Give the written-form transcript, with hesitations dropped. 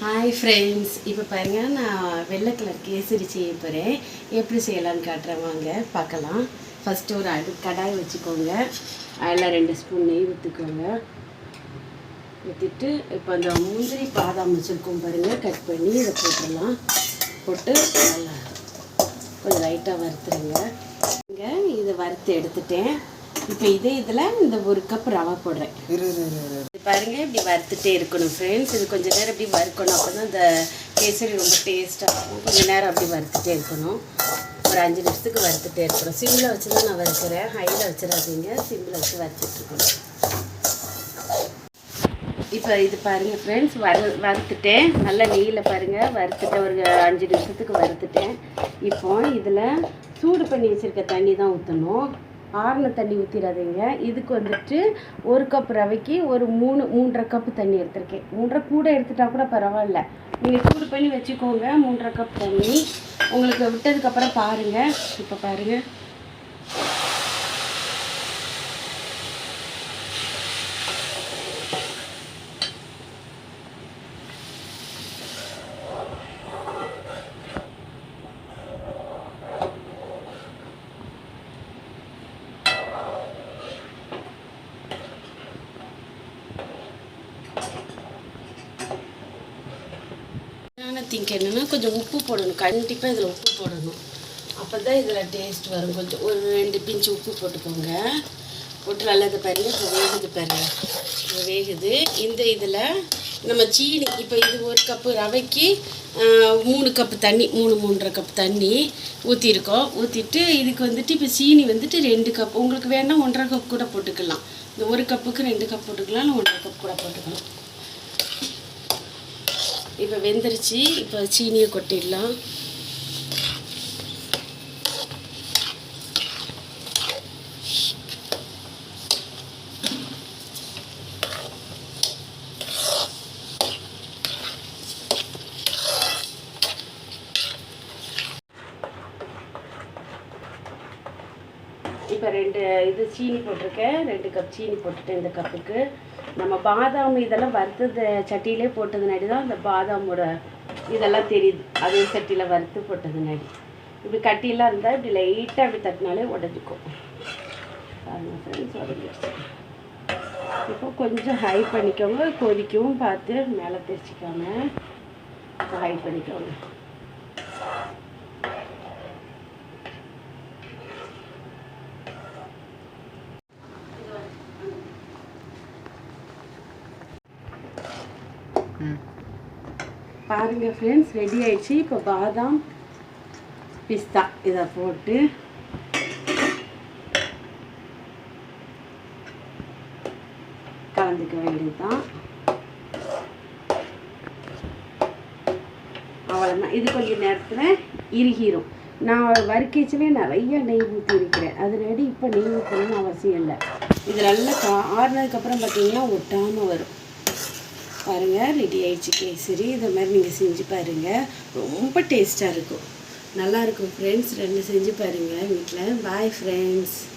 Hi friends, இப்போ பாருங்கள், நான் வெள்ளை கலர் கேசரி செய்ய போகிறேன். எப்படி செய்யலான்னு காட்டுறேன், வாங்க பார்க்கலாம். ஃபஸ்ட்டு ஒரு கடாய் வச்சுக்கோங்க. அதில் 2 ஸ்பூன் நெய் ஊற்றிக்கோங்க. ஊற்றிட்டு இப்போ அந்த முந்திரி பாதாம் வச்சுருக்கோம் பாருங்கள், கட் பண்ணி இதை போட்டுடலாம். போட்டு நல்லா கொஞ்சம் லைட்டாக வறுத்துருங்க. இங்கே இதை வறுத்து எடுத்துட்டேன். இப்போ இதில் இந்த 1 கப் ரவை போடுறேன். பாருங்கள், இப்படி வறுத்துட்டே இருக்கணும் ஃப்ரெண்ட்ஸ். இது கொஞ்சம் நேரம் இப்படி வறுக்கணும், அப்போ தான் இந்த கேசரி ரொம்ப டேஸ்ட்டாக இருக்கும். கொஞ்சம் நேரம் அப்படி வறுத்துட்டே இருக்கணும். ஒரு 5 நிமிஷத்துக்கு வறுத்துட்டே இருக்கணும். சிம்மில் வச்சு தான் நான் வறுக்கிறேன், ஹையில் வச்சிடாதீங்க, சிம்மில் வச்சு வறுத்துட்ருக்கணும். இப்போ இது பாருங்கள் ஃப்ரெண்ட்ஸ், வறுத்துட்டேன். நல்லா நெய்யில் பாருங்கள் வறுத்துட்டேன். ஒரு 5 நிமிஷத்துக்கு வறுத்துட்டேன். இப்போ இதில் சூடு பண்ணி வச்சுருக்க தண்ணி தான் ஊற்றணும். ஆறின தண்ணி ஊற்றிடாதீங்க. இதுக்கு வந்துட்டு 1 கப் ரவைக்கு ஒரு 3.5 கப்பு தண்ணி எடுத்திருக்கேன். 3.5 கூட எடுத்துட்டா கூட பரவாயில்ல. நீங்கள் சூடு பண்ணி வச்சுக்கோங்க. 3.5 கப் தண்ணி உங்களுக்கு விட்டதுக்கப்புறம் பாருங்கள். இப்போ பாருங்கள், திங்க் என்னென்னா கொஞ்சம் உப்பு போடணும். கண்டிப்பாக இதில் உப்பு போடணும். அப்போ தான் இதில் டேஸ்ட் வரும். கொஞ்சம் ஒரு 2 பிஞ்சு உப்பு போட்டுக்கோங்க. போட்டு நல்லா இதை பாருங்கள். இப்போ வேகுது பாருங்கள், இப்போ வேகுது. இந்த இதில் நம்ம சீனி, இப்போ இது 1 கப்பு ரவைக்கு 3 கப்பு தண்ணி, 3-3.5 கப் தண்ணி ஊற்றிருக்கோம். ஊற்றிட்டு இதுக்கு வந்துட்டு இப்போ சீனி வந்துட்டு 2 கப். உங்களுக்கு வேணால் 1.5 கப் கூட போட்டுக்கலாம். இந்த 1 கப்புக்கு 2 கப் போட்டுக்கலாம், இல்லை 1.5 கப் கூட போட்டுக்கலாம். இப்போ வெந்துருச்சு. இப்போ சீனியை கொட்டிடலாம். இப்போ 2 இது சீனி போட்டிருக்கேன். 2 கப் சீனி போட்டுட்டேன். இந்த கப்புக்கு நம்ம பாதாம் இதெல்லாம் வறுத்தது சட்டியிலே போட்டதுனாடி தான் அந்த பாதாமோட இதெல்லாம் தெரியுது. அதே சட்டியில் வறுத்து போட்டதுனாடி. இப்படி கட்டியெல்லாம் இருந்தால் இப்படி லைட்டாக அப்படி தட்டினாலே உடஞ்சிக்கும். பாருங்கள் ஃப்ரெண்ட்ஸ், உடஞ்சிடுச்சு. இப்போ கொஞ்சம் ஹை பண்ணிக்கோங்க. கொதிக்கவும் பார்த்து மேலே தெரிச்சிக்காம ஹை பண்ணிக்கோங்க. பாருங்க ஃப்ரெண்ட்ஸ், ரெடி ஆயிடுச்சு. இப்போ பாதாம் பிஸ்தா இதை போட்டு கலந்துக்க வேண்டியதுதான். அவ்வளோதான். இது கொஞ்சம் நேரத்தில் இறுகிரும். நான் வறுக்கிச்சிலே நிறைய நெய் ஊற்றி இருக்கிறேன். அதனாடி இப்போ நெய் ஊற்றணும்னு அவசியம் இல்லை. இது நல்லா ஆறுனதுக்கப்புறம் பார்த்தீங்கன்னா ஒட்டாமல் வரும். பாருங்கள், ரெடி ஆயிடுச்சு கேசரி. இதை மாதிரி நீங்கள் செஞ்சு பாருங்கள், ரொம்ப டேஸ்ட்டாக இருக்கும். நல்லாயிருக்கும் ஃப்ரெண்ட்ஸ். 2 செஞ்சு பாருங்கள் வீட்டில். Bye friends.